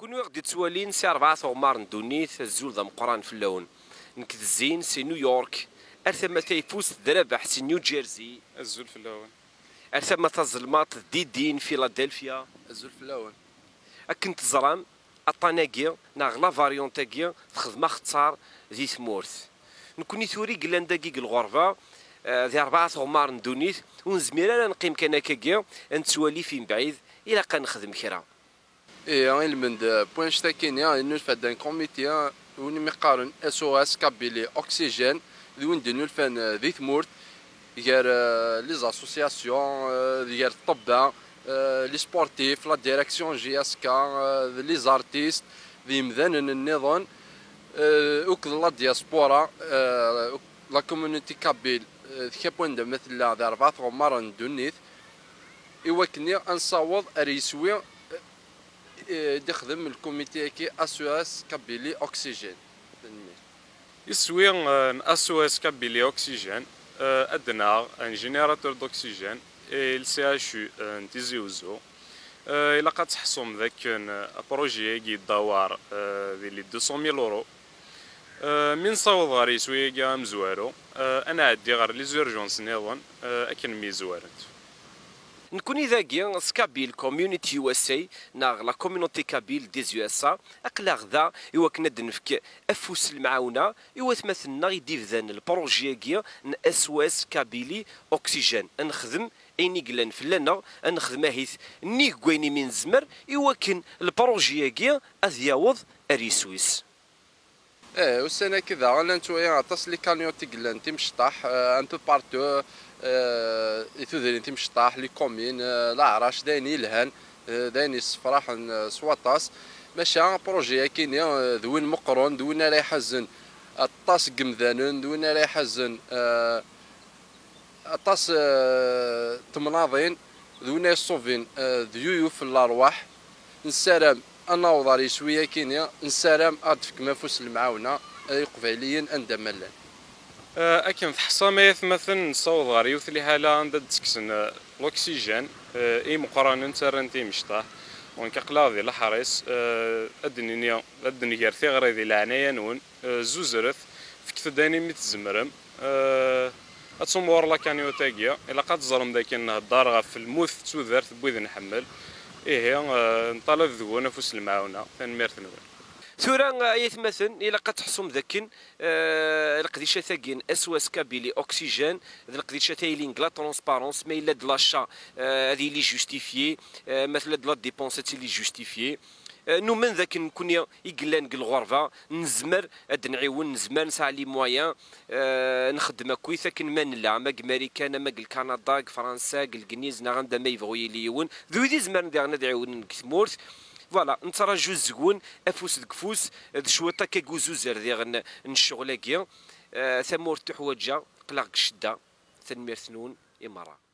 نكونوا غادي توالين سي 4 عمر ندونيت الزول ذا مقران في اللون نكد الزين سي نيويورك ارثما تيفوس درابح سي نيو جيرسي الزول في اللون ارثما تظلمات ديدين فيلادلفيا الزول في اللون اكنت زران اطاناكيا ناغ لا فاريون تاكيا تخدم اختار ذي ثمورث نكوني ثوري قلان دقيق الغربه ذي 4 عمر ندونيت ونزمير انا نقيم كان كاكيا نتوالي فين بعيد الى كنخدم كرا اي من بوين شتاكينيا انو فدان كوميتي وني مقارن اس او اس كابيلي اوكسيجين ذون دينو فان ذي ثمورت ديال لي زاسوسياسيون ديال الطباء لي سبورتيف لا ديريكسيون جي اس كا لي زارتيست ذي مذان النظام وكذ لا دياسبورا لا كومونيتي كابيل كابوند مثل ذا 4 عمر ندونيت يوكني انصاوض اريسوي يخدم الكوميتي كي اس او اس كابيلي اوكسيجين يسوي ان اس او اس كابيلي اوكسيجين ادنا ان جينيراتور دوكسيجين السي اتش يو تيزي وزو الا قد تحصم ذاك بروجي كي دوار ديال 200,000 اورو من صوت غاري سوي كاع مزوارو انا عندي غير لي زورجونس نيضون اكن ميزوارنت نكوني ذاكيا سكابيل كوميونيتي يو اس اي ناغ لا كوميونيتي كابيل ديز يو اس ا اقلا غدا ايوا كنا دنفك افوس المعاونه ايوا تمثلنا يديف ذان البروجي كيا اس او اس كابيلي اوكسيجين نخدم ايني قلان فلانا نخدم هيث ني كويني من زمر ايوا كن البروجي كيا اذياوض اريسويس والسنه كذا انا نتويا عطاس لي كانيوتي قلان تيمشطاح ان بو بارتو ثوذرين تيمشطاح لي كومين لا عراش دايني الهان دايني الصفراح سواطاس ماشي بروجي كاين ذوين مقرون ذوين راه يحزن الطاس قمذانن ذوين راه يحزن الطاس تمناضين ذوين يصوفين ذيو في الارواح نسالم انا وضاري شويه كينيا نسالم ادفك مفوس المعاونه قبيليين اندملان اكن في حصاميث مثلا نصوض غير يوثلي حاله عند تسكسن الاكسجين اي مقارنه ترنتي مشطاه وانك قلاضي الحريس ادني غير ثغري ذي العنايه نون زوزرث فكت داني متزمرم اتصمور لا كانيوتاكيا الا قد ظلم ذاك الدار في الموث توذرت بوذ نحمل ايه نطالب ذو نفس المعاونه فنميرث نون ثورا يتمثل الى قد تحصم ذاكن القديشه ثاكين اس او اس كابيلي اوكسيجين القديشه تايلين لا ترونسبارونس ما الا د لاشا هذه لي جوستيفيي مثلا د لا ديبونسات لي جوستيفيي نو من ذاك نكون يقلان الغرفه نزمر اد نعيون نزمر نسعى لي مويان نخدم كويس لكن ما نلا ما امريكان ما كندا فرنسا الكنيز نغندا ما يبغوا يليون ذو دي زمان ندعيون كثمورت فوالا نتراجو الزقون افوس دكفوس شويه كاكوزوزر ديال الشغل كيا ثمور تحوجا قلاق الشده ثنمير ثنون امارات